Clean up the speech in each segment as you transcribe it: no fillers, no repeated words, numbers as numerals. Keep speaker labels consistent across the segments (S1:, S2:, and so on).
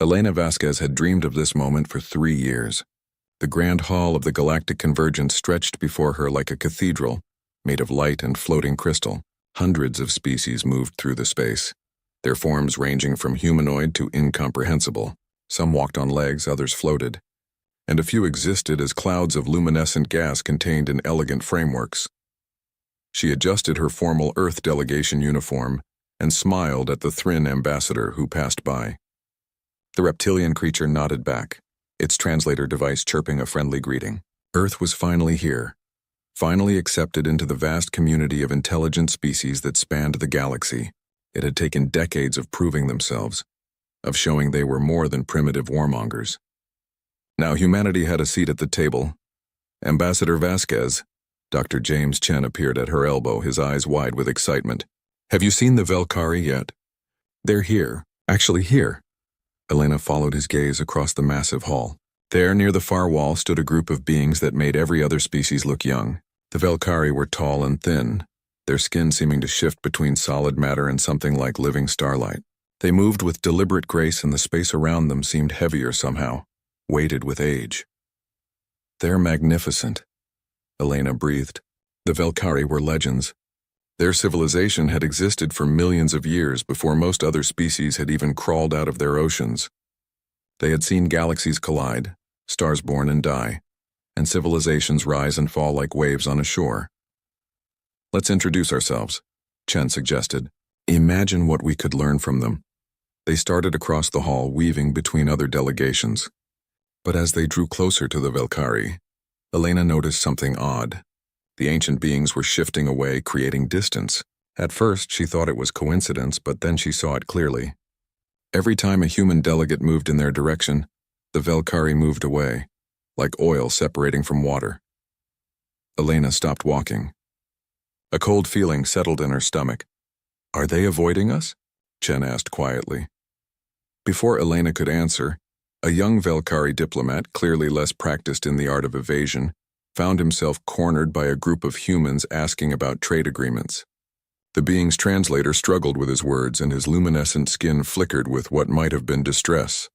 S1: Elena Vasquez had dreamed of this moment for 3 years. The grand hall of the galactic convergence stretched before her like a cathedral, made of light and floating crystal. Hundreds of species moved through the space, their forms ranging from humanoid to incomprehensible. Some walked on legs, others floated, and a few existed as clouds of luminescent gas contained in elegant frameworks. She adjusted her formal Earth delegation uniform and smiled at the Thrin ambassador who passed by. The reptilian creature nodded back, its translator device chirping a friendly greeting. Earth was finally here, finally accepted into the vast community of intelligent species that spanned the galaxy. It had taken decades of proving themselves, of showing they were more than primitive warmongers. Now humanity had a seat at the table. Ambassador Vasquez, Dr. James Chen appeared at her elbow, his eyes wide with excitement. "Have you seen the Velkari yet?" "They're here, actually here." Elena followed his gaze across the massive hall. There, near the far wall, stood a group of beings that made every other species look young. The Velkari were tall and thin, their skin seeming to shift between solid matter and something like living starlight. They moved with deliberate grace, and the space around them seemed heavier somehow, weighted with age. "They're magnificent," Elena breathed. The Velkari were legends. Their civilization had existed for millions of years before most other species had even crawled out of their oceans. They had seen galaxies collide, stars born and die, and civilizations rise and fall like waves on a shore. "Let's introduce ourselves," Chen suggested. "Imagine what we could learn from them." They started across the hall, weaving between other delegations. But as they drew closer to the Velkari, Elena noticed something odd. The ancient beings were shifting away, creating distance. At first, she thought it was coincidence, but then she saw it clearly. Every time a human delegate moved in their direction, the Velkari moved away, like oil separating from water. Elena stopped walking. A cold feeling settled in her stomach. "Are they avoiding us?" Chen asked quietly. Before Elena could answer, a young Velkari diplomat, clearly less practiced in the art of evasion, found himself cornered by a group of humans asking about trade agreements. The being's translator struggled with his words, and his luminescent skin flickered with what might have been distress.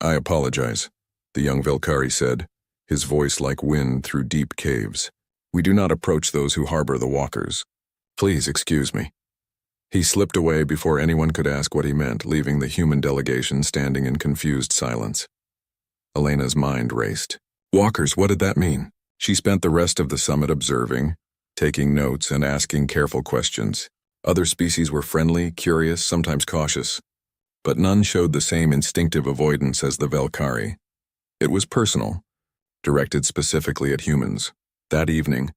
S1: "I apologize," the young Velkari said, his voice like wind through deep caves. "We do not approach those who harbor the walkers. Please excuse me." He slipped away before anyone could ask what he meant, leaving the human delegation standing in confused silence. Elena's mind raced. Walkers, what did that mean? She spent the rest of the summit observing, taking notes, and asking careful questions. Other species were friendly, curious, sometimes cautious, but none showed the same instinctive avoidance as the Velkari. It was personal, directed specifically at humans. That evening,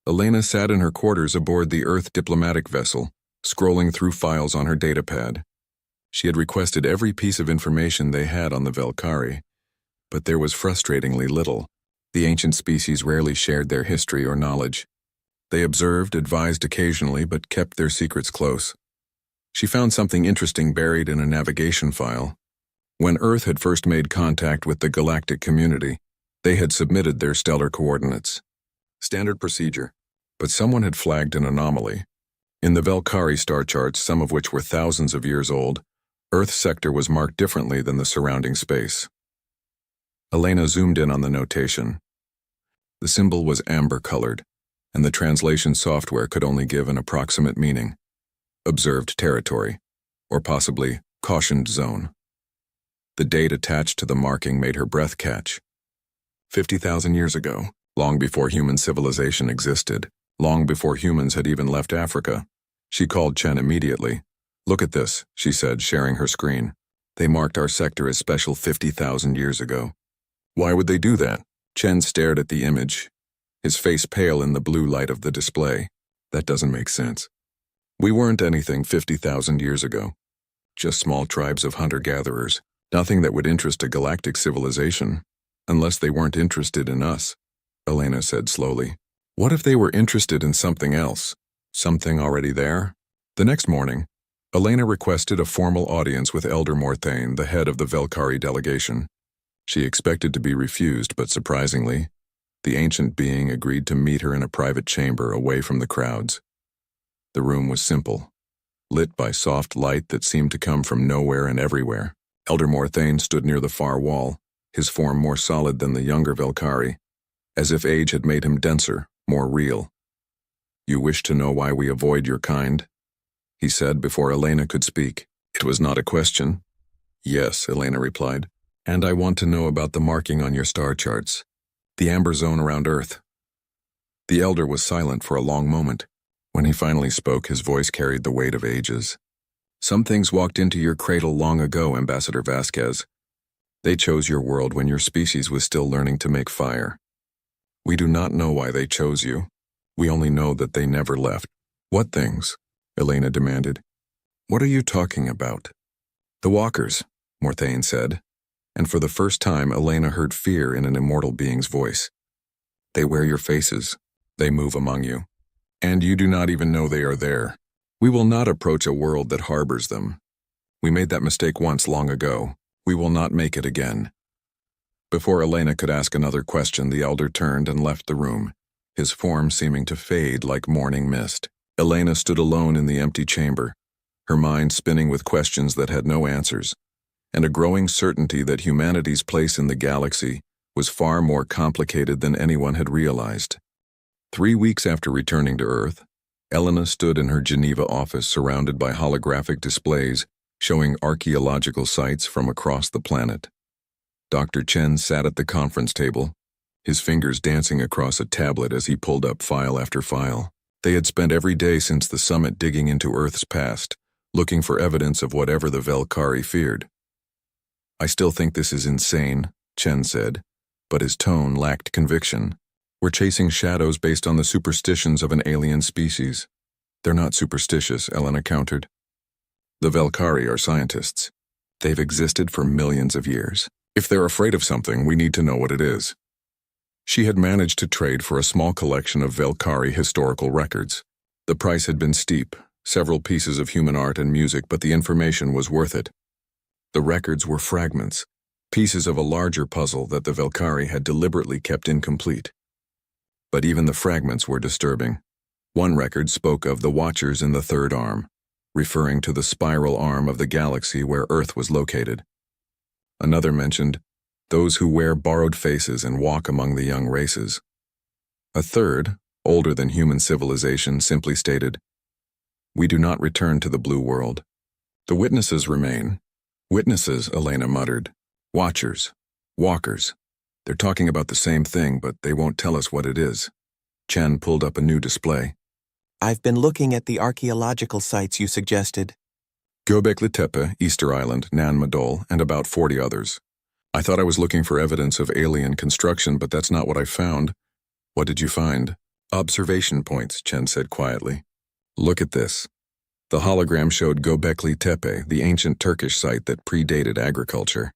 S1: Elena sat in her quarters aboard the Earth diplomatic vessel, scrolling through files on her datapad. She had requested every piece of information they had on the Velkari, but there was frustratingly little. The ancient species rarely shared their history or knowledge. They observed, advised occasionally, but kept their secrets close. She found something interesting buried in a navigation file. When Earth had first made contact with the galactic community, they had submitted their stellar coordinates. Standard procedure. But someone had flagged an anomaly. In the Velkari star charts, some of which were thousands of years old, Earth's sector was marked differently than the surrounding space. Elena zoomed in on the notation. The symbol was amber-colored, and the translation software could only give an approximate meaning. Observed territory, or possibly cautioned zone. The date attached to the marking made her breath catch. 50,000 years ago, long before human civilization existed, long before humans had even left Africa. She called Chen immediately. "Look at this," she said, sharing her screen. "They marked our sector as special 50,000 years ago." "Why would they do that?" Chen stared at the image, his face pale in the blue light of the display. "That doesn't make sense. We weren't anything 50,000 years ago. Just small tribes of hunter-gatherers. Nothing that would interest a galactic civilization, unless they weren't interested in us," Elena said slowly. "What if they were interested in something else? Something already there?" The next morning, Elena requested a formal audience with Elder Morthane, the head of the Velkari delegation. She expected to be refused, but surprisingly, the ancient being agreed to meet her in a private chamber away from the crowds. The room was simple, lit by soft light that seemed to come from nowhere and everywhere. Elder Morthane stood near the far wall, his form more solid than the younger Velkari, as if age had made him denser, more real. "You wish to know why we avoid your kind?" he said before Elena could speak. It was not a question. "Yes," Elena replied. "And I want to know about the marking on your star charts. The amber zone around Earth." The elder was silent for a long moment. When he finally spoke, his voice carried the weight of ages. "Some things walked into your cradle long ago, Ambassador Vasquez. They chose your world when your species was still learning to make fire. We do not know why they chose you. We only know that they never left." "What things?" Elena demanded. "What are you talking about?" "The walkers," Morthane said, and for the first time Elena heard fear in an immortal being's voice. "They wear your faces. They move among you. And you do not even know they are there. We will not approach a world that harbors them. We made that mistake once long ago. We will not make it again." Before Elena could ask another question, the elder turned and left the room, his form seeming to fade like morning mist. Elena stood alone in the empty chamber, her mind spinning with questions that had no answers, and a growing certainty that humanity's place in the galaxy was far more complicated than anyone had realized. 3 weeks after returning to Earth, Elena stood in her Geneva office surrounded by holographic displays showing archaeological sites from across the planet. Dr. Chen sat at the conference table, his fingers dancing across a tablet as he pulled up file after file. They had spent every day since the summit digging into Earth's past, looking for evidence of whatever the Velkari feared. "I still think this is insane," Chen said, but his tone lacked conviction. "We're chasing shadows based on the superstitions of an alien species." "They're not superstitious," Elena countered. "The Velkari are scientists. They've existed for millions of years. If they're afraid of something, we need to know what it is." She had managed to trade for a small collection of Velkari historical records. The price had been steep, several pieces of human art and music, but the information was worth it. The records were fragments, pieces of a larger puzzle that the Velkari had deliberately kept incomplete. But even the fragments were disturbing. One record spoke of the Watchers in the Third Arm, referring to the spiral arm of the galaxy where Earth was located. Another mentioned those who wear borrowed faces and walk among the young races. A third, older than human civilization, simply stated, "We do not return to the blue world. The witnesses remain." "Witnesses," Elena muttered. "Watchers. Walkers. They're talking about the same thing, but they won't tell us what it is." Chen pulled up a new display.
S2: "I've been looking at the archaeological sites you suggested."
S1: Göbekli Tepe, Easter Island, Nan Madol, and about 40 others. "I thought I was looking for evidence of alien construction, but that's not what I found." "What did you find?" "Observation points," Chen said quietly. "Look at this." The hologram showed Göbekli Tepe, the ancient Turkish site that predated agriculture.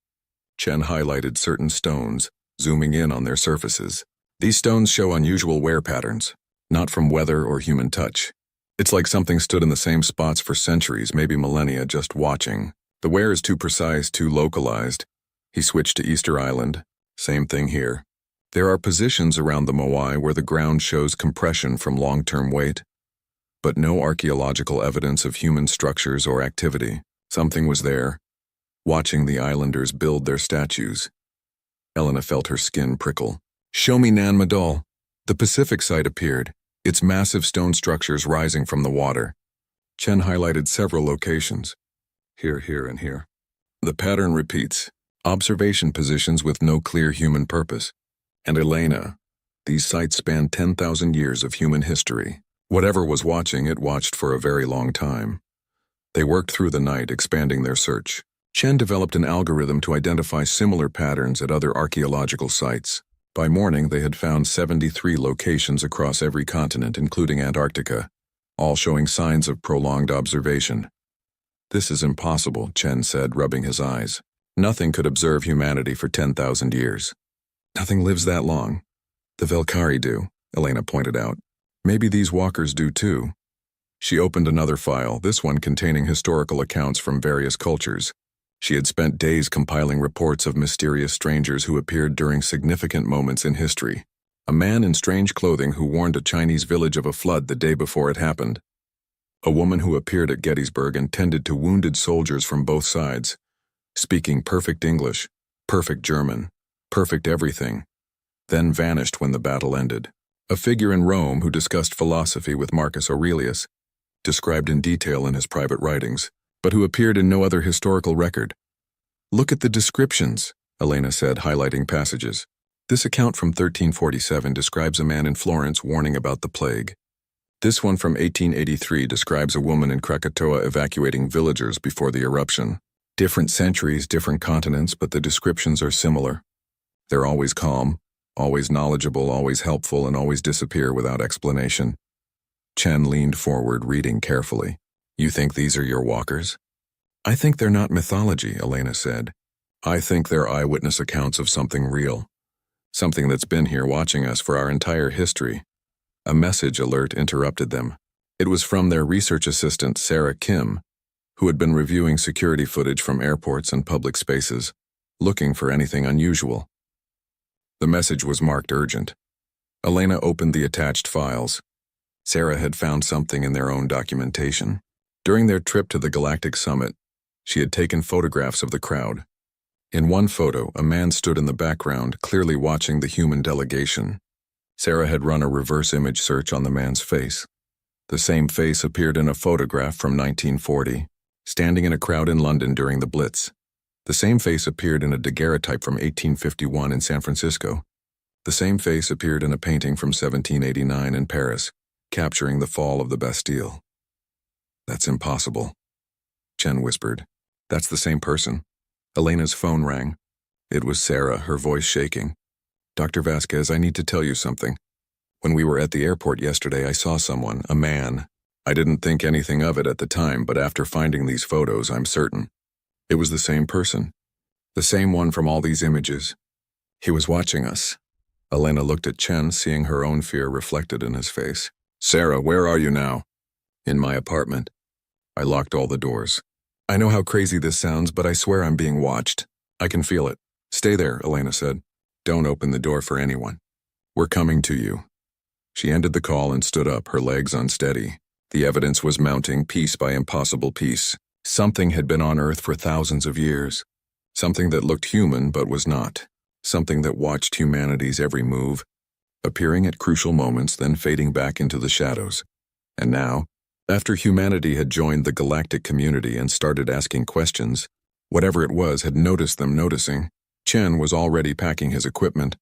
S1: Chen highlighted certain stones, zooming in on their surfaces. "These stones show unusual wear patterns, not from weather or human touch. It's like something stood in the same spots for centuries, maybe millennia, just watching. The wear is too precise, too localized." He switched to Easter Island. "Same thing here. There are positions around the Moai where the ground shows compression from long-term weight, but no archaeological evidence of human structures or activity. Something was there, watching the islanders build their statues." Elena felt her skin prickle. "Show me Nan Madol." The Pacific site appeared, its massive stone structures rising from the water. Chen highlighted several locations. Here, and here. The pattern repeats. Observation positions with no clear human purpose. And Elena, these sites span 10,000 years of human history. Whatever was watching, it watched for a very long time. They worked through the night, expanding their search. Chen developed an algorithm to identify similar patterns at other archaeological sites. By morning, they had found 73 locations across every continent, including Antarctica, all showing signs of prolonged observation. "This is impossible," Chen said, rubbing his eyes. "Nothing could observe humanity for 10,000 years. Nothing lives that long." "The Velkari do," Elena pointed out. "Maybe these walkers do too." She opened another file, this one containing historical accounts from various cultures. She had spent days compiling reports of mysterious strangers who appeared during significant moments in history. A man in strange clothing who warned a Chinese village of a flood the day before it happened. A woman who appeared at Gettysburg and tended to wounded soldiers from both sides. speaking perfect English, perfect German, perfect everything, then vanished when the battle ended. A figure in Rome who discussed philosophy with Marcus Aurelius, described in detail in his private writings, but who appeared in no other historical record. Look at the descriptions, Elena said, highlighting passages. This account from 1347 describes a man in Florence warning about the plague. This one from 1883 describes a woman in Krakatoa evacuating villagers before the eruption. Different centuries, different continents, but the descriptions are similar. They're always calm, always knowledgeable, always helpful, and always disappear without explanation. Chen leaned forward, reading carefully. You think these are your walkers? I think they're not mythology, Elena said. I think they're eyewitness accounts of something real. Something that's been here watching us for our entire history. A message alert interrupted them. It was from their research assistant, Sarah Kim, who had been reviewing security footage from airports and public spaces, looking for anything unusual. The message was marked urgent. Elena opened the attached files. Sarah had found something in their own documentation. During their trip to the Galactic Summit, she had taken photographs of the crowd. In one photo, a man stood in the background, clearly watching the human delegation. Sarah had run a reverse image search on the man's face. The same face appeared in a photograph from 1940, standing in a crowd in London during the Blitz. The same face appeared in a daguerreotype from 1851 in San Francisco. The same face appeared in a painting from 1789 in Paris, capturing the fall of the Bastille. That's impossible, Chen whispered. That's the same person. Elena's phone rang. It was Sarah, her voice shaking. Dr. Vasquez, I need to tell you something. When we were at the airport yesterday, I saw someone, a man. I didn't think anything of it at the time, but after finding these photos, I'm certain. It was the same person. The same one from all these images. He was watching us. Elena looked at Chen, seeing her own fear reflected in his face. Sarah, where are you now? In my apartment. I locked all the doors. I know how crazy this sounds, but I swear I'm being watched. I can feel it. Stay there, Elena said. Don't open the door for anyone. We're coming to you. She ended the call and stood up, her legs unsteady. The evidence was mounting piece by impossible piece. Something had been on Earth for thousands of years. Something that looked human but was not. Something that watched humanity's every move, appearing at crucial moments, then fading back into the shadows. And now, after humanity had joined the galactic community and started asking questions, whatever it was had noticed them noticing. Chen was already packing his equipment.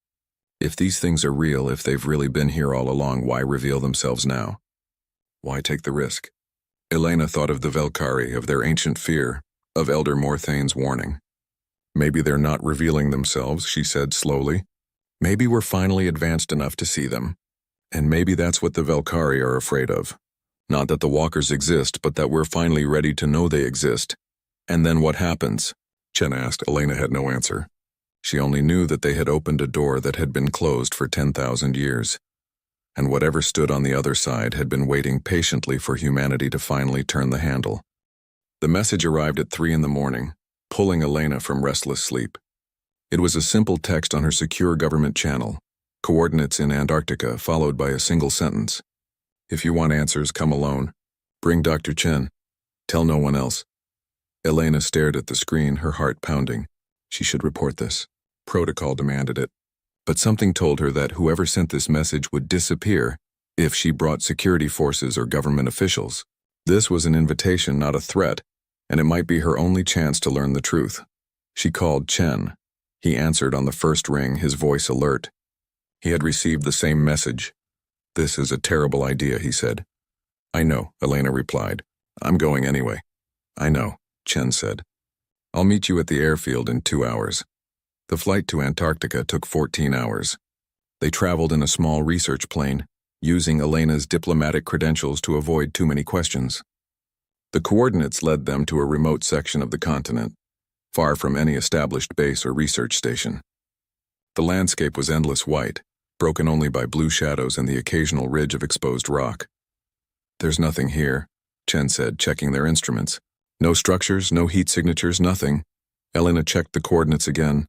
S1: If these things are real, if they've really been here all along, why reveal themselves now? Why take the risk? Elena thought of the Velkari, of their ancient fear, of Elder Morthane's warning. Maybe they're not revealing themselves, she said slowly. Maybe we're finally advanced enough to see them. And maybe that's what the Velkari are afraid of. Not that the walkers exist, but that we're finally ready to know they exist. And then what happens? Chen asked. Elena had no answer. She only knew that they had opened a door that had been closed for 10,000 years. And whatever stood on the other side had been waiting patiently for humanity to finally turn the handle. The message arrived at 3 a.m, pulling Elena from restless sleep. It was a simple text on her secure government channel, coordinates in Antarctica, followed by a single sentence. If you want answers, come alone. Bring Dr. Chen. Tell no one else. Elena stared at the screen, her heart pounding. She should report this. Protocol demanded it. But something told her that whoever sent this message would disappear if she brought security forces or government officials. This was an invitation, not a threat, and it might be her only chance to learn the truth. She called Chen. He answered on the first ring, his voice alert. He had received the same message. This is a terrible idea, he said. I know, Elena replied. I'm going anyway. I know, Chen said. I'll meet you at the airfield in 2 hours. The flight to Antarctica took 14 hours. They traveled in a small research plane, using Elena's diplomatic credentials to avoid too many questions. The coordinates led them to a remote section of the continent, far from any established base or research station. The landscape was endless white, broken only by blue shadows and the occasional ridge of exposed rock. There's nothing here, Chen said, checking their instruments. No structures, no heat signatures, nothing. Elena checked the coordinates again.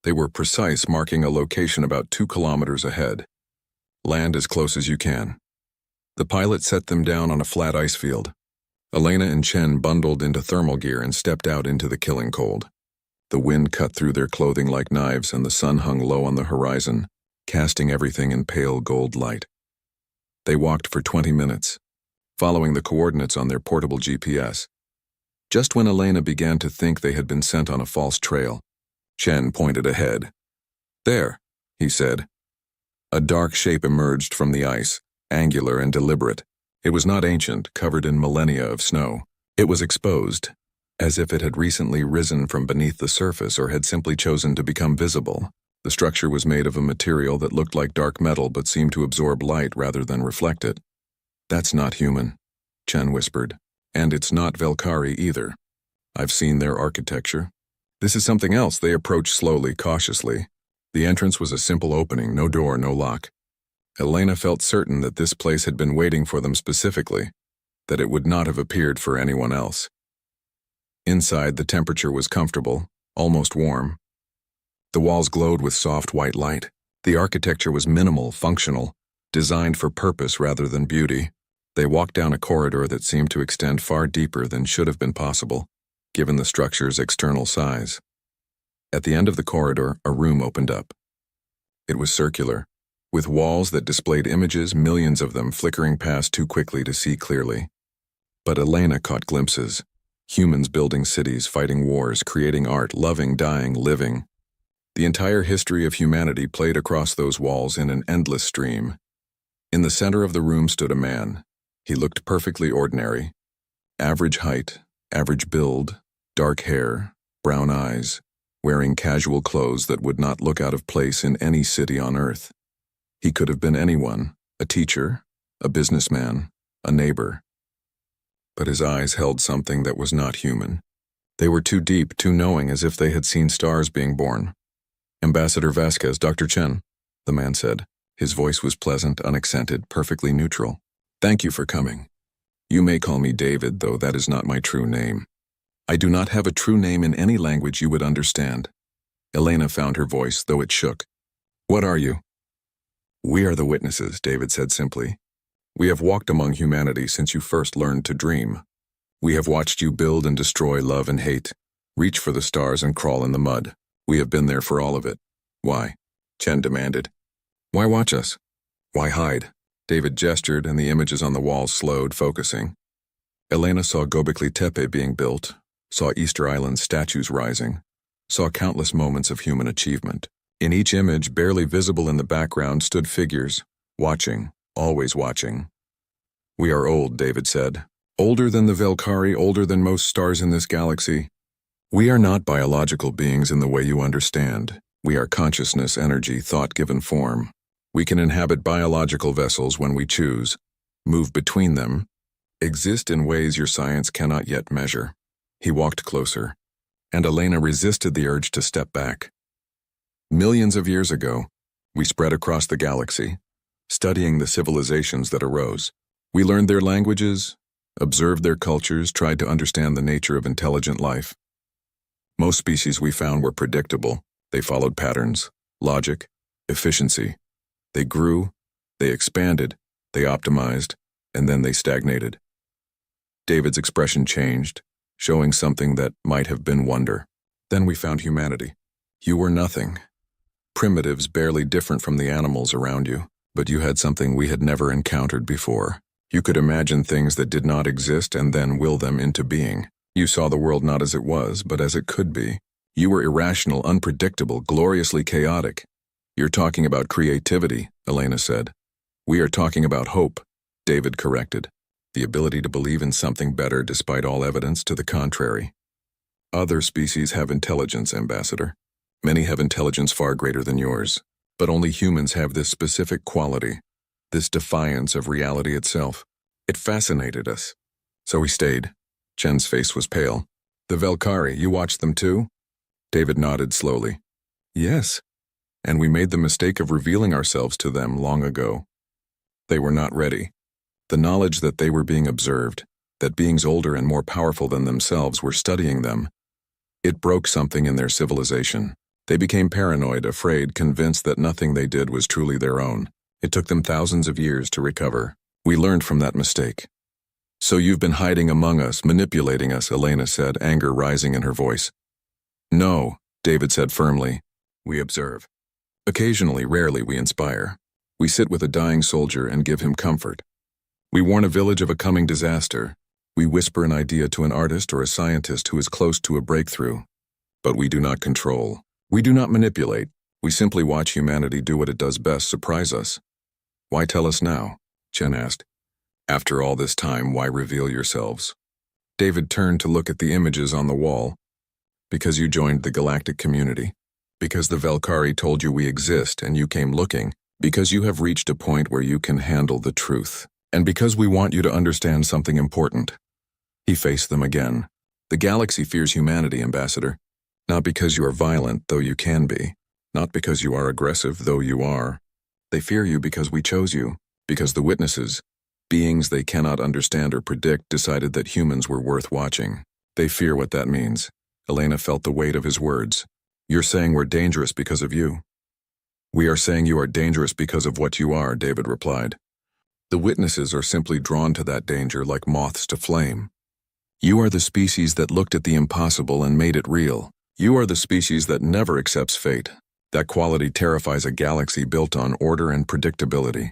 S1: They were precise, marking a location about 2 kilometers ahead. Land as close as you can. The pilot set them down on a flat ice field. Elena and Chen bundled into thermal gear and stepped out into the killing cold. The wind cut through their clothing like knives, and the sun hung low on the horizon, casting everything in pale gold light. They walked for 20 minutes, following the coordinates on their portable GPS. Just when Elena began to think they had been sent on a false trail, Chen pointed ahead. "There," he said. A dark shape emerged from the ice, angular and deliberate. It was not ancient, covered in millennia of snow. It was exposed, as if it had recently risen from beneath the surface or had simply chosen to become visible. The structure was made of a material that looked like dark metal but seemed to absorb light rather than reflect it. "That's not human," Chen whispered. "And it's not Velkari either. I've seen their architecture. This is something else." They approached slowly, cautiously. The entrance was a simple opening, no door, no lock. Elena felt certain that this place had been waiting for them specifically, that it would not have appeared for anyone else. Inside, the temperature was comfortable, almost warm. The walls glowed with soft white light. The architecture was minimal, functional, designed for purpose rather than beauty. They walked down a corridor that seemed to extend far deeper than should have been possible, given the structure's external size. At the end of the corridor, a room opened up. It was circular, with walls that displayed images, millions of them flickering past too quickly to see clearly. But Elena caught glimpses. Humans building cities, fighting wars, creating art, loving, dying, living. The entire history of humanity played across those walls in an endless stream. In the center of the room stood a man. He looked perfectly ordinary. Average height, average build, dark hair, brown eyes, wearing casual clothes that would not look out of place in any city on Earth. He could have been anyone, a teacher, a businessman, a neighbor. But his eyes held something that was not human. They were too deep, too knowing, as if they had seen stars being born. "Ambassador Vasquez, Dr. Chen," the man said. His voice was pleasant, unaccented, perfectly neutral. "Thank you for coming. You may call me David, though that is not my true name. I do not have a true name in any language you would understand." Elena found her voice, though it shook. "What are you?" "We are the witnesses," David said simply. "We have walked among humanity since you first learned to dream. We have watched you build and destroy love and hate, reach for the stars and crawl in the mud. We have been there for all of it." "Why?" Chen demanded. "Why watch us? Why hide?" David gestured, and the images on the walls slowed, focusing. Elena saw Göbekli Tepe being built, saw Easter Island statues rising, saw countless moments of human achievement. In each image, barely visible in the background, stood figures, watching, always watching. "We are old," David said. "Older than the Velkari, older than most stars in this galaxy. We are not biological beings in the way you understand. We are consciousness, energy, thought given form. We can inhabit biological vessels when we choose, move between them, exist in ways your science cannot yet measure." He walked closer, and Elena resisted the urge to step back. "Millions of years ago, we spread across the galaxy, studying the civilizations that arose. We learned their languages, observed their cultures, tried to understand the nature of intelligent life. Most species we found were predictable. They followed patterns, logic, efficiency. They grew, they expanded, they optimized, and then they stagnated." David's expression changed, showing something that might have been wonder. "Then we found humanity. You were nothing. Primitives barely different from the animals around you, but you had something we had never encountered before. You could imagine things that did not exist and then will them into being. You saw the world not as it was, but as it could be. You were irrational, unpredictable, gloriously chaotic." "You're talking about creativity," Elena said. "We are talking about hope," David corrected. "The ability to believe in something better despite all evidence to the contrary. Other species have intelligence, Ambassador. Many have intelligence far greater than yours. But only humans have this specific quality, this defiance of reality itself. It fascinated us. So we stayed." Chen's face was pale. "The Velkari, you watched them too?" David nodded slowly. "Yes. And we made the mistake of revealing ourselves to them long ago. They were not ready. The knowledge that they were being observed, that beings older and more powerful than themselves were studying them, it broke something in their civilization. They became paranoid, afraid, convinced that nothing they did was truly their own. It took them thousands of years to recover. We learned from that mistake." "So you've been hiding among us, manipulating us," Elena said, anger rising in her voice. No, David said firmly. We observe. Occasionally, rarely, we inspire. We sit with a dying soldier and give him comfort. We warn a village of a coming disaster. We whisper an idea to an artist or a scientist who is close to a breakthrough. But we do not control. We do not manipulate. We simply watch humanity do what it does best, surprise us. Why tell us now? Chen asked. After all this time, why reveal yourselves? David turned to look at the images on the wall. Because you joined the galactic community. Because the Velkari told you we exist and you came looking. Because you have reached a point where you can handle the truth. And because we want you to understand something important. He faced them again. The galaxy fears humanity, Ambassador. Not because you are violent, though you can be. Not because you are aggressive, though you are. They fear you because we chose you. Because the witnesses, beings they cannot understand or predict, decided that humans were worth watching. They fear what that means. Elena felt the weight of his words. You're saying we're dangerous because of you. We are saying you are dangerous because of what you are, David replied. The witnesses are simply drawn to that danger like moths to flame. You are the species that looked at the impossible and made it real. You are the species that never accepts fate. That quality terrifies a galaxy built on order and predictability.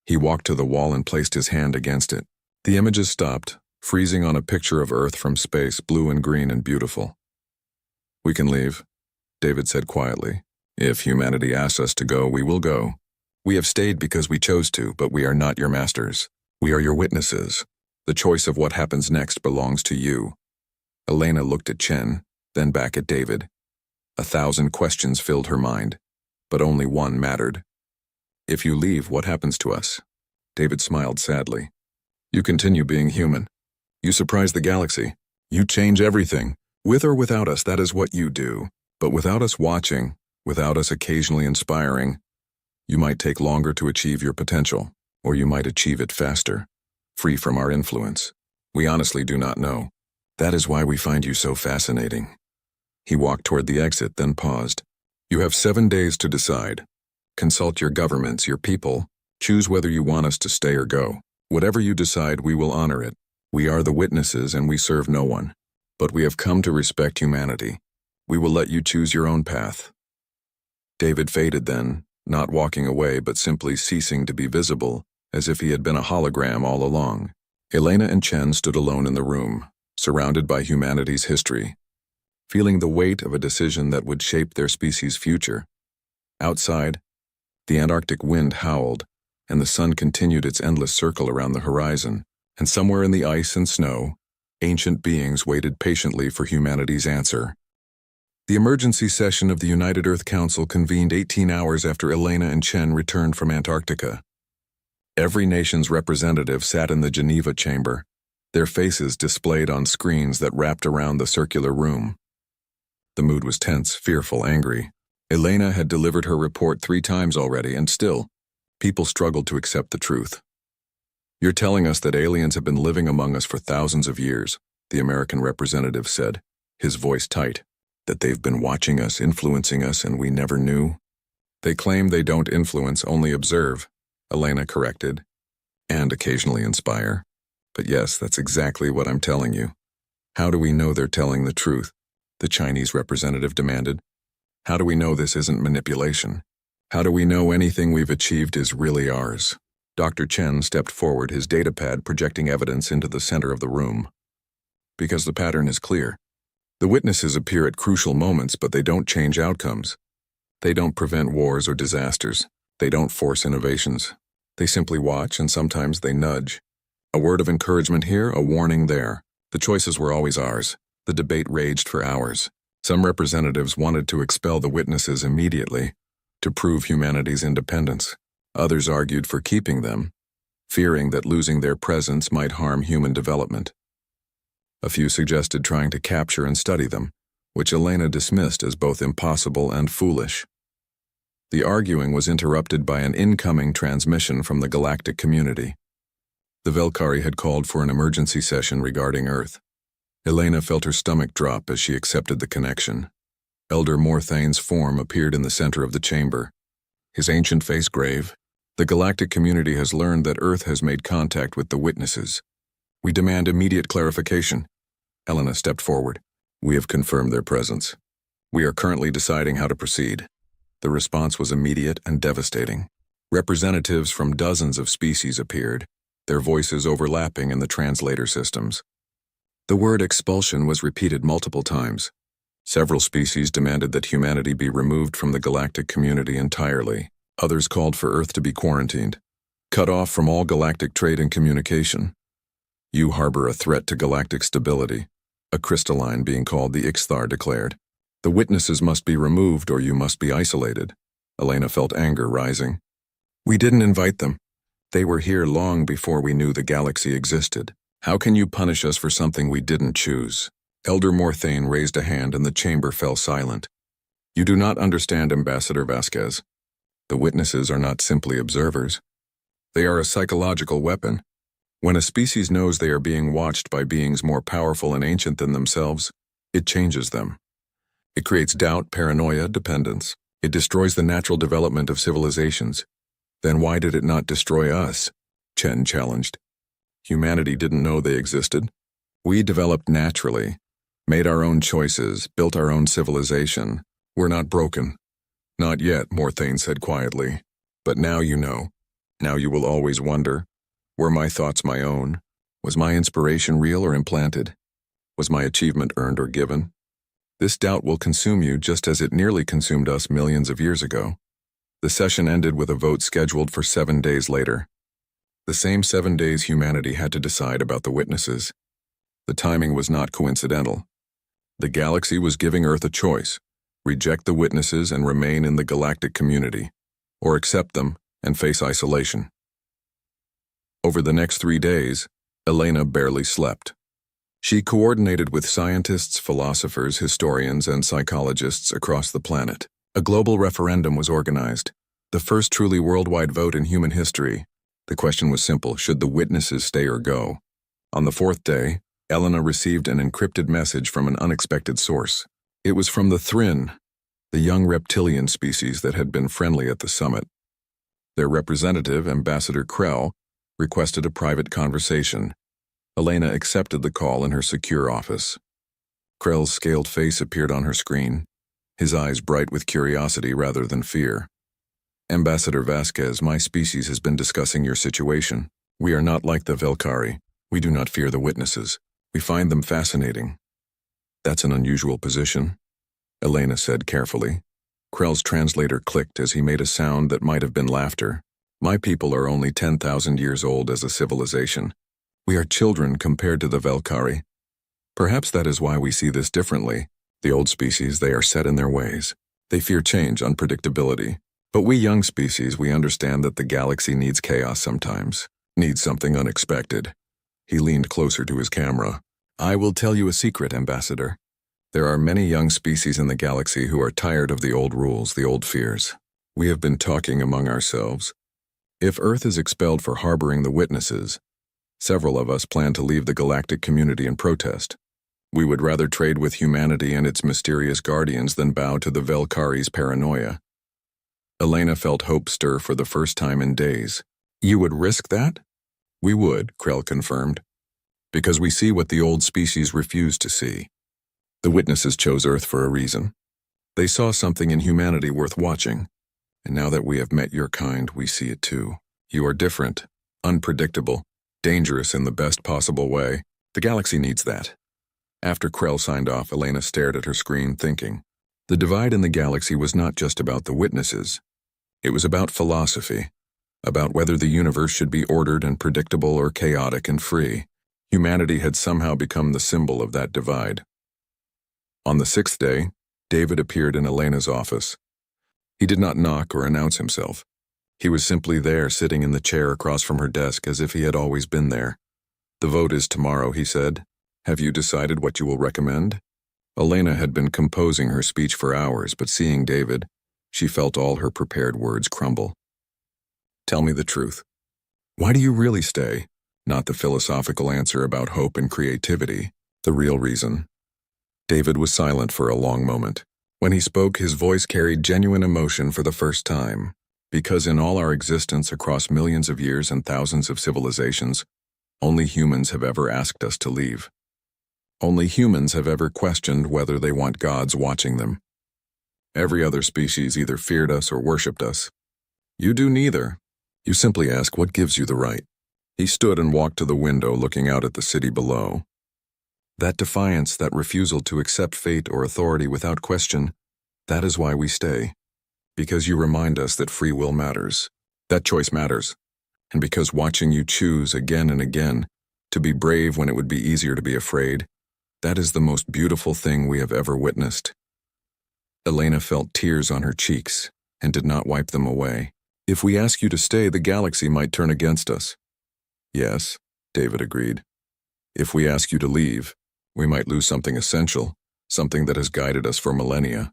S1: He walked to the wall and placed his hand against it. The images stopped, freezing on a picture of Earth from space, blue and green and beautiful. We can leave, David said quietly. If humanity asks us to go, we will go. We have stayed because we chose to, but we are not your masters. We are your witnesses. The choice of what happens next belongs to you. Elena looked at Chen, then back at David. 1,000 questions filled her mind, but only one mattered. If you leave, what happens to us? David smiled sadly. You continue being human. You surprise the galaxy. You change everything. With or without us, that is what you do. But without us watching, without us occasionally inspiring, you might take longer to achieve your potential, or you might achieve it faster, free from our influence. We honestly do not know. That is why we find you so fascinating. He walked toward the exit, then paused. You have 7 days to decide. Consult your governments, your people. Choose whether you want us to stay or go. Whatever you decide, we will honor it. We are the witnesses and we serve no one. But we have come to respect humanity. We will let you choose your own path. David faded then, not walking away but simply ceasing to be visible, as if he had been a hologram all along. Elena and Chen stood alone in the room, surrounded by humanity's history, feeling the weight of a decision that would shape their species' future. Outside, the Antarctic wind howled, and the sun continued its endless circle around the horizon, and somewhere in the ice and snow, ancient beings waited patiently for humanity's answer. The emergency session of the United Earth Council convened 18 hours after Elena and Chen returned from Antarctica. Every nation's representative sat in the Geneva chamber, their faces displayed on screens that wrapped around the circular room. The mood was tense, fearful, angry. Elena had delivered her report 3 times already, and still, people struggled to accept the truth. You're telling us that aliens have been living among us for thousands of years, the American representative said, his voice tight. That they've been watching us, influencing us, and we never knew? They claim they don't influence, only observe, Elena corrected, and occasionally inspire. But yes, that's exactly what I'm telling you. How do we know they're telling the truth? The Chinese representative demanded. How do we know this isn't manipulation? How do we know anything we've achieved is really ours? Dr. Chen stepped forward, his datapad projecting evidence into the center of the room. Because the pattern is clear. The witnesses appear at crucial moments, but they don't change outcomes. They don't prevent wars or disasters. They don't force innovations. They simply watch, and sometimes they nudge. A word of encouragement here, a warning there. The choices were always ours. The debate raged for hours. Some representatives wanted to expel the witnesses immediately, to prove humanity's independence. Others argued for keeping them, fearing that losing their presence might harm human development. A few suggested trying to capture and study them, which Elena dismissed as both impossible and foolish. The arguing was interrupted by an incoming transmission from the galactic community. The Velkari had called for an emergency session regarding Earth. Elena felt her stomach drop as she accepted the connection. Elder Morthane's form appeared in the center of the chamber, his ancient face grave. The galactic community has learned that Earth has made contact with the witnesses. We demand immediate clarification. Elena stepped forward. We have confirmed their presence. We are currently deciding how to proceed. The response was immediate and devastating. Representatives from dozens of species appeared, their voices overlapping in the translator systems. The word expulsion was repeated multiple times. Several species demanded that humanity be removed from the galactic community entirely. Others called for Earth to be quarantined, cut off from all galactic trade and communication. You harbor a threat to galactic stability, a crystalline being called the Ixthar declared. The witnesses must be removed or you must be isolated. Elena felt anger rising. We didn't invite them. They were here long before we knew the galaxy existed. How can you punish us for something we didn't choose? Elder Morthane raised a hand and the chamber fell silent. You do not understand, Ambassador Vasquez. The witnesses are not simply observers. They are a psychological weapon. When a species knows they are being watched by beings more powerful and ancient than themselves, it changes them. It creates doubt, paranoia, dependence. It destroys the natural development of civilizations. Then why did it not destroy us? Chen challenged. Humanity didn't know they existed. We developed naturally, made our own choices, built our own civilization. We're not broken. Not yet, Morthane said quietly. But now you know. Now you will always wonder, were my thoughts my own? Was my inspiration real or implanted? Was my achievement earned or given? This doubt will consume you just as it nearly consumed us millions of years ago. The session ended with a vote scheduled for 7 days later. The same 7 days humanity had to decide about the witnesses. The timing was not coincidental. The galaxy was giving Earth a choice: reject the witnesses and remain in the galactic community, or accept them and face isolation. Over the next 3 days, Elena barely slept. She coordinated with scientists, philosophers, historians, and psychologists across the planet. A global referendum was organized, the first truly worldwide vote in human history. The question was simple: should the witnesses stay or go? On the 4th day, Elena received an encrypted message from an unexpected source. It was from the Thrin, the young reptilian species that had been friendly at the summit. Their representative, Ambassador Krell, requested a private conversation. Elena accepted the call in her secure office. Krell's scaled face appeared on her screen, his eyes bright with curiosity rather than fear. Ambassador Vasquez, my species has been discussing your situation. We are not like the Velkari. We do not fear the witnesses. We find them fascinating. That's an unusual position, Elena said carefully. Krell's translator clicked as he made a sound that might have been laughter. My people are only 10,000 years old as a civilization. We are children compared to the Velkari. Perhaps that is why we see this differently. The old species, they are set in their ways. They fear change, unpredictability. But we young species, we understand that the galaxy needs chaos sometimes, needs something unexpected. He leaned closer to his camera. I will tell you a secret, Ambassador. There are many young species in the galaxy who are tired of the old rules, the old fears. We have been talking among ourselves. If Earth is expelled for harboring the witnesses, several of us plan to leave the galactic community in protest. We would rather trade with humanity and its mysterious guardians than bow to the Velkari's paranoia. Elena felt hope stir for the first time in days. You would risk that? We would, Krell confirmed, because we see what the old species refused to see. The witnesses chose Earth for a reason. They saw something in humanity worth watching, and now that we have met your kind, we see it too. You are different, unpredictable, dangerous in the best possible way. The galaxy needs that. After Krell signed off, Elena stared at her screen, thinking. The divide in the galaxy was not just about the witnesses. It was about philosophy, about whether the universe should be ordered and predictable or chaotic and free. Humanity had somehow become the symbol of that divide. On the 6th day, David appeared in Elena's office. He did not knock or announce himself. He was simply there, sitting in the chair across from her desk as if he had always been there. The vote is tomorrow, he said. Have you decided what you will recommend? Elena had been composing her speech for hours, but seeing David, she felt all her prepared words crumble. Tell me the truth. Why do you really stay? Not the philosophical answer about hope and creativity, the real reason. David was silent for a long moment. When he spoke, his voice carried genuine emotion for the first time. Because in all our existence across millions of years and thousands of civilizations, only humans have ever asked us to leave. Only humans have ever questioned whether they want gods watching them. Every other species either feared us or worshipped us. You do neither. You simply ask what gives you the right. He stood and walked to the window looking out at the city below. That defiance, that refusal to accept fate or authority without question, that is why we stay. Because you remind us that free will matters. That choice matters. And because watching you choose again and again to be brave when it would be easier to be afraid, that is the most beautiful thing we have ever witnessed. Elena felt tears on her cheeks and did not wipe them away. If we ask you to stay, the galaxy might turn against us. Yes, David agreed. If we ask you to leave, we might lose something essential, something that has guided us for millennia.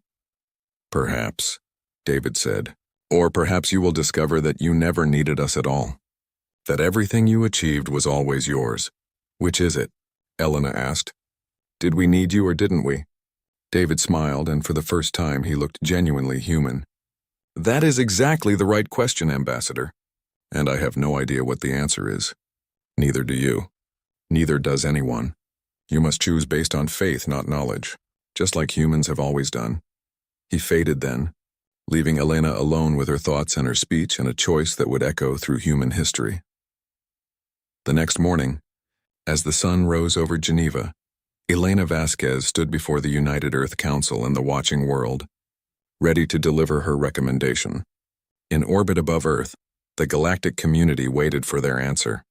S1: Perhaps, David said. Or perhaps you will discover that you never needed us at all. That everything you achieved was always yours. Which is it? Elena asked. Did we need you or didn't we? David smiled, and for the first time he looked genuinely human. That is exactly the right question, Ambassador. And I have no idea what the answer is. Neither do you. Neither does anyone. You must choose based on faith, not knowledge, just like humans have always done. He faded then, leaving Elena alone with her thoughts and her speech and a choice that would echo through human history. The next morning, as the sun rose over Geneva, Elena Vasquez stood before the United Earth Council and the watching world, ready to deliver her recommendation. In orbit above Earth, the galactic community waited for their answer.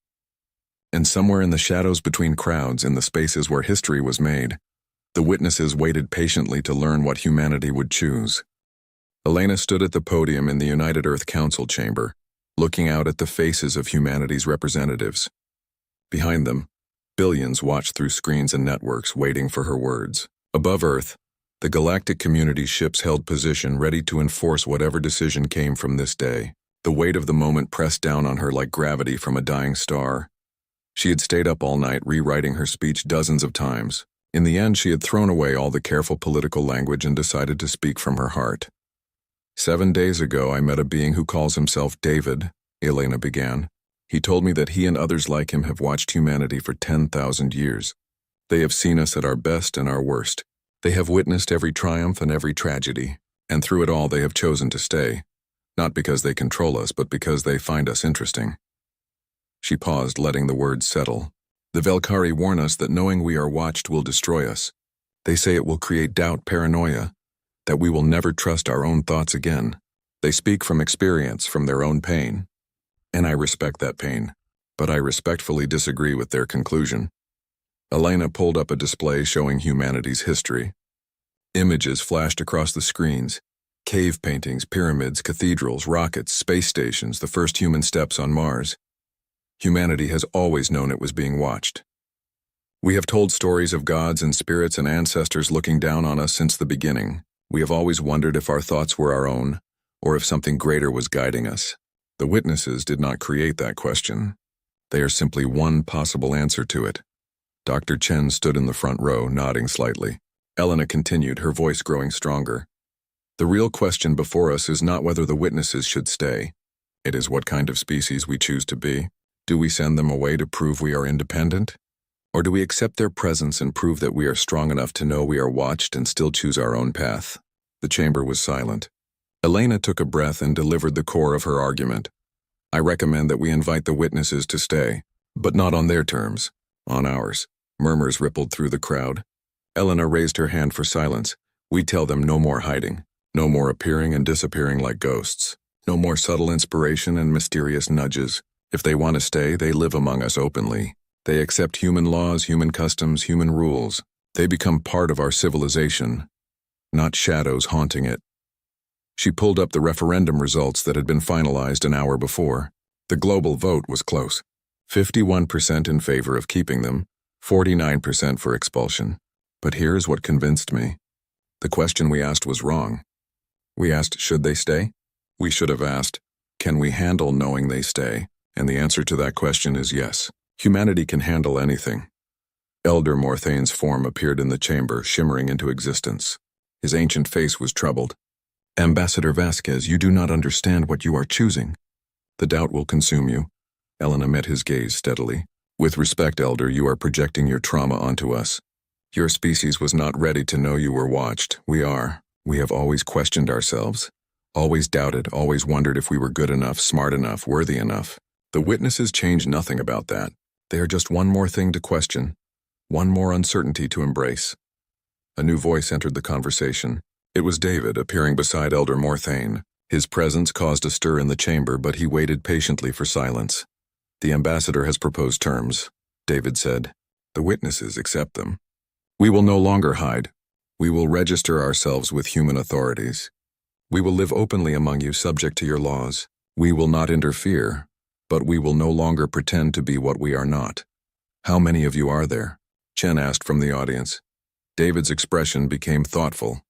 S1: And somewhere in the shadows between crowds, in the spaces where history was made, the witnesses waited patiently to learn what humanity would choose. Elena stood at the podium in the United Earth Council chamber, looking out at the faces of humanity's representatives. Behind them, billions watched through screens and networks, waiting for her words. Above Earth, the galactic community's ships held position, ready to enforce whatever decision came from this day. The weight of the moment pressed down on her like gravity from a dying star. She had stayed up all night, rewriting her speech dozens of times. In the end, she had thrown away all the careful political language and decided to speak from her heart. 7 days ago, I met a being who calls himself David, Elena began. He told me that he and others like him have watched humanity for 10,000 years. They have seen us at our best and our worst. They have witnessed every triumph and every tragedy, and through it all they have chosen to stay, not because they control us, but because they find us interesting. She paused, letting the words settle. The Velkari warn us that knowing we are watched will destroy us. They say it will create doubt, paranoia, that we will never trust our own thoughts again. They speak from experience, from their own pain. And I respect that pain, but I respectfully disagree with their conclusion. Elena pulled up a display showing humanity's history. Images flashed across the screens. Cave paintings, pyramids, cathedrals, rockets, space stations, the first human steps on Mars. Humanity has always known it was being watched. We have told stories of gods and spirits and ancestors looking down on us since the beginning. We have always wondered if our thoughts were our own, or if something greater was guiding us. The witnesses did not create that question. They are simply one possible answer to it. Dr. Chen stood in the front row, nodding slightly. Elena continued, her voice growing stronger. The real question before us is not whether the witnesses should stay. It is what kind of species we choose to be. Do we send them away to prove we are independent? Or do we accept their presence and prove that we are strong enough to know we are watched and still choose our own path? The chamber was silent. Elena took a breath and delivered the core of her argument. I recommend that we invite the witnesses to stay, but not on their terms, on ours. Murmurs rippled through the crowd. Elena raised her hand for silence. We tell them no more hiding, no more appearing and disappearing like ghosts, no more subtle inspiration and mysterious nudges. If they want to stay, they live among us openly. They accept human laws, human customs, human rules. They become part of our civilization, not shadows haunting it. She pulled up the referendum results that had been finalized an hour before. The global vote was close. 51% in favor of keeping them, 49% for expulsion. But here's what convinced me. The question we asked was wrong. We asked, should they stay? We should have asked, can we handle knowing they stay? And the answer to that question is yes. Humanity can handle anything. Elder Morthane's form appeared in the chamber, shimmering into existence. His ancient face was troubled. Ambassador Vasquez, you do not understand what you are choosing. The doubt will consume you. Elena met his gaze steadily. With respect, Elder, you are projecting your trauma onto us. Your species was not ready to know you were watched. We are. We have always questioned ourselves, always doubted, always wondered if we were good enough, smart enough, worthy enough. The witnesses change nothing about that. They are just one more thing to question, one more uncertainty to embrace. A new voice entered the conversation. It was David, appearing beside Elder Morthane. His presence caused a stir in the chamber, but he waited patiently for silence. "The ambassador has proposed terms," David said. "The witnesses accept them. We will no longer hide. We will register ourselves with human authorities. We will live openly among you, subject to your laws. We will not interfere, but we will no longer pretend to be what we are not." "How many of you are there?" Chen asked from the audience. David's expression became thoughtful.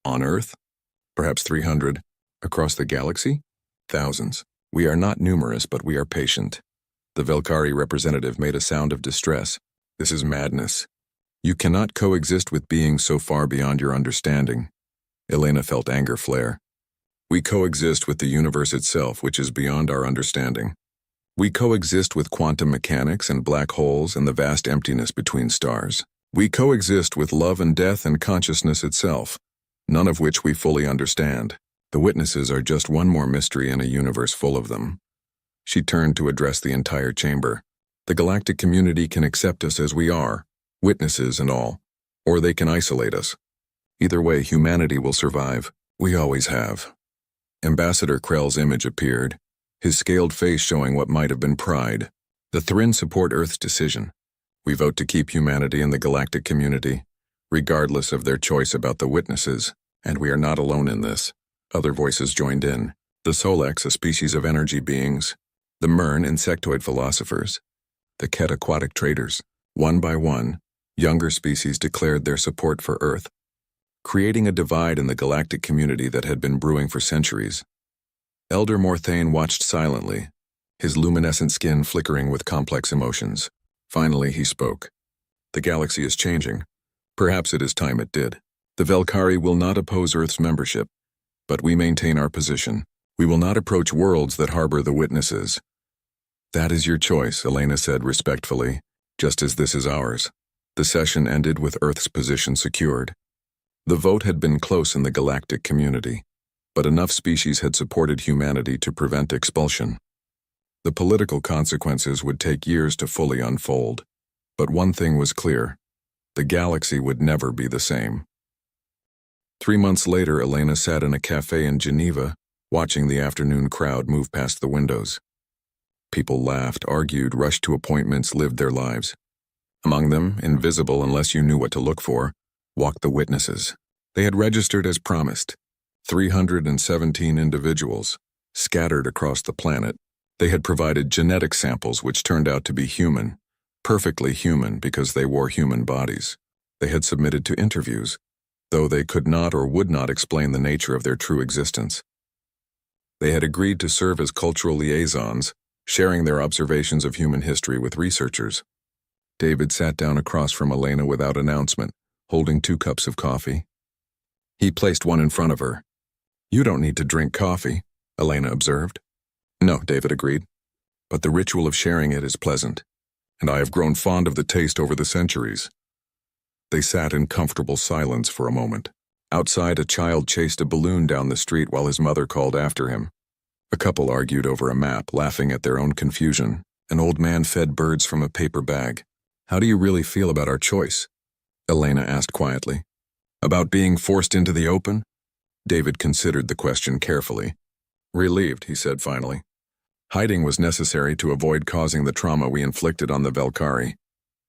S1: "On Earth? Perhaps 300. Across the galaxy? Thousands. We are not numerous, but we are patient." The Velkari representative made a sound of distress. "This is madness. You cannot coexist with beings so far beyond your understanding." Elena felt anger flare. "We coexist with the universe itself, which is beyond our understanding. We coexist with quantum mechanics and black holes and the vast emptiness between stars. We coexist with love and death and consciousness itself, none of which we fully understand. The witnesses are just one more mystery in a universe full of them." She turned to address the entire chamber. "The galactic community can accept us as we are, witnesses and all, or they can isolate us. Either way, humanity will survive. We always have." Ambassador Krell's image appeared, his scaled face showing what might have been pride. "The Thrin support Earth's decision. We vote to keep humanity in the galactic community, regardless of their choice about the witnesses, and we are not alone in this." Other voices joined in. The Solex, a species of energy beings, the Mern, insectoid philosophers, the Ket, aquatic traders. One by one, younger species declared their support for Earth, creating a divide in the galactic community that had been brewing for centuries. Elder Morthane watched silently, his luminescent skin flickering with complex emotions. Finally, he spoke. "The galaxy is changing. Perhaps it is time it did. The Velkari will not oppose Earth's membership, but we maintain our position. We will not approach worlds that harbor the witnesses." "That is your choice," Elena said respectfully, "just as this is ours." The session ended with Earth's position secured. The vote had been close in the galactic community, but enough species had supported humanity to prevent expulsion. The political consequences would take years to fully unfold, but one thing was clear: the galaxy would never be the same. 3 months later, Elena sat in a cafe in Geneva, watching the afternoon crowd move past the windows. People laughed, argued, rushed to appointments, lived their lives. Among them, invisible unless you knew what to look for, walked the witnesses. They had registered as promised. 317 individuals, scattered across the planet. They had provided genetic samples which turned out to be human, perfectly human because they wore human bodies. They had submitted to interviews, though they could not or would not explain the nature of their true existence. They had agreed to serve as cultural liaisons, sharing their observations of human history with researchers. David sat down across from Elena without announcement, holding 2 cups of coffee. He placed one in front of her. "You don't need to drink coffee," Elena observed. "No," David agreed, "but the ritual of sharing it is pleasant, and I have grown fond of the taste over the centuries." They sat in comfortable silence for a moment. Outside, a child chased a balloon down the street while his mother called after him. A couple argued over a map, laughing at their own confusion. An old man fed birds from a paper bag. "How do you really feel about our choice?" Elena asked quietly. "About being forced into the open?" David considered the question carefully. "Relieved," he said finally. "Hiding was necessary to avoid causing the trauma we inflicted on the Velkari,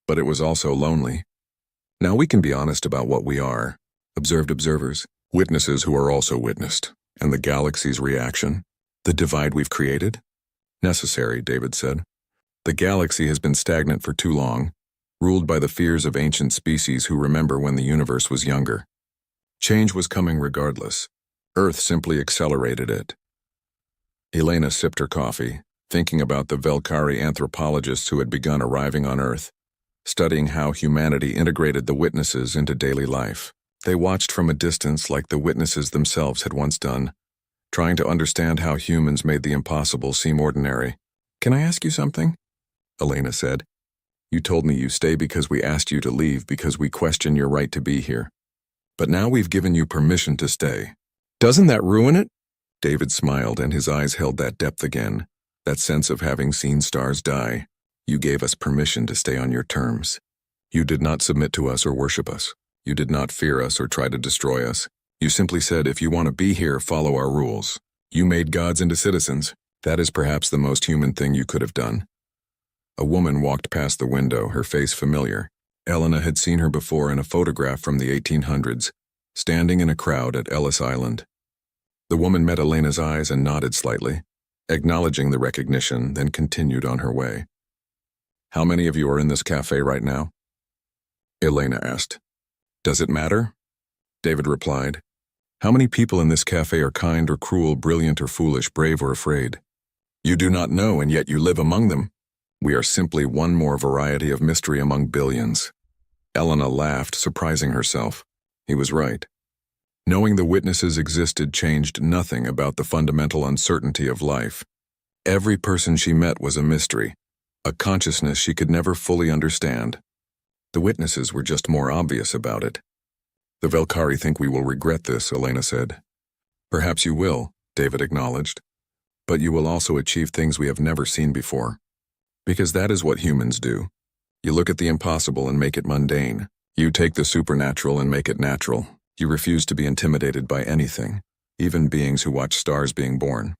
S1: but it was also lonely. Now we can be honest about what we are. Observed observers, witnesses who are also witnessed, and the galaxy's reaction. The divide we've created? Necessary," David said. "The galaxy has been stagnant for too long, ruled by the fears of ancient species who remember when the universe was younger. Change was coming regardless. Earth simply accelerated it." Elena sipped her coffee, thinking about the Velkari anthropologists who had begun arriving on Earth, studying how humanity integrated the witnesses into daily life. They watched from a distance like the witnesses themselves had once done, trying to understand how humans made the impossible seem ordinary. "Can I ask you something?" Elena said. "You told me you stay because we asked you to leave because we question your right to be here. But now we've given you permission to stay. Doesn't that ruin it? David smiled, and his eyes held that depth again, that sense of having seen stars die. You gave us permission to stay on your terms. You did not submit to us or worship us. You did not fear us or try to destroy us. You simply said, if you want to be here, follow our rules. You made gods into citizens. That is perhaps the most human thing you could have done. A woman walked past the window, her face familiar. Elena had seen her before in a photograph from the 1800s, standing in a crowd at Ellis Island. The woman met Elena's eyes and nodded slightly, acknowledging the recognition, then continued on her way. How many of you are in this cafe right now? Elena asked. Does it matter? David replied. How many people in this cafe are kind or cruel, brilliant or foolish, brave or afraid? You do not know, and yet you live among them. We are simply one more variety of mystery among billions. Elena laughed, surprising herself. He was right. Knowing the witnesses existed changed nothing about the fundamental uncertainty of life. Every person she met was a mystery, a consciousness she could never fully understand. The witnesses were just more obvious about it. The Velkari think we will regret this, Elena said. Perhaps you will, David acknowledged. But you will also achieve things we have never seen before. Because that is what humans do. You look at the impossible and make it mundane. You take the supernatural and make it natural. You refuse to be intimidated by anything, even beings who watch stars being born.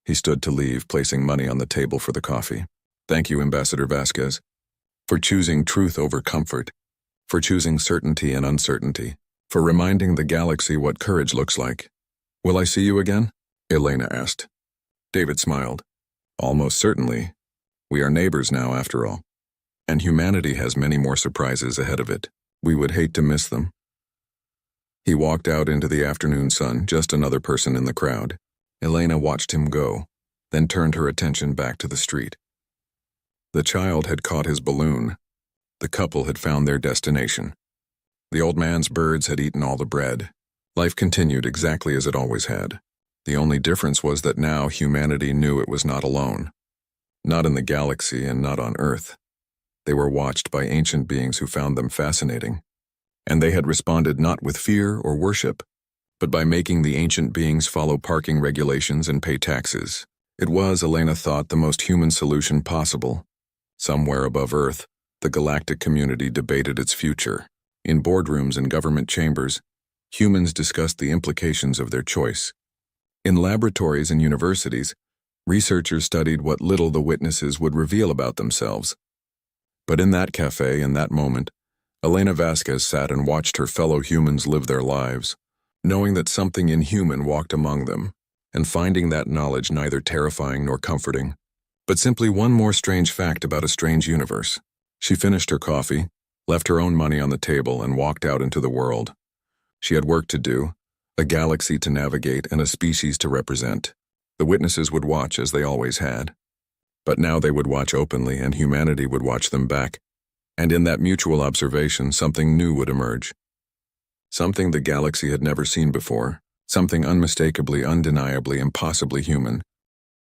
S1: He stood to leave, placing money on the table for the coffee. Thank you, Ambassador Vasquez, for choosing truth over comfort, for choosing certainty and uncertainty, for reminding the galaxy what courage looks like. Will I see you again? Elena asked. David smiled. Almost certainly. We are neighbors now, after all. And humanity has many more surprises ahead of it. We would hate to miss them. He walked out into the afternoon sun, just another person in the crowd. Elena watched him go, then turned her attention back to the street. The child had caught his balloon. The couple had found their destination. The old man's birds had eaten all the bread. Life continued exactly as it always had. The only difference was that now humanity knew it was not alone. Not in the galaxy and not on Earth. They were watched by ancient beings who found them fascinating. And they had responded not with fear or worship, but by making the ancient beings follow parking regulations and pay taxes. It was, Elena thought, the most human solution possible. Somewhere above Earth, the galactic community debated its future. In boardrooms and government chambers, humans discussed the implications of their choice. In laboratories and universities, researchers studied what little the witnesses would reveal about themselves. But in that cafe, in that moment, Elena Vasquez sat and watched her fellow humans live their lives, knowing that something inhuman walked among them, and finding that knowledge neither terrifying nor comforting, but simply one more strange fact about a strange universe. She finished her coffee, left her own money on the table, and walked out into the world. She had work to do, a galaxy to navigate, and a species to represent. The witnesses would watch as they always had. But now they would watch openly, and humanity would watch them back. And in that mutual observation, something new would emerge. Something the galaxy had never seen before, something unmistakably, undeniably, impossibly human.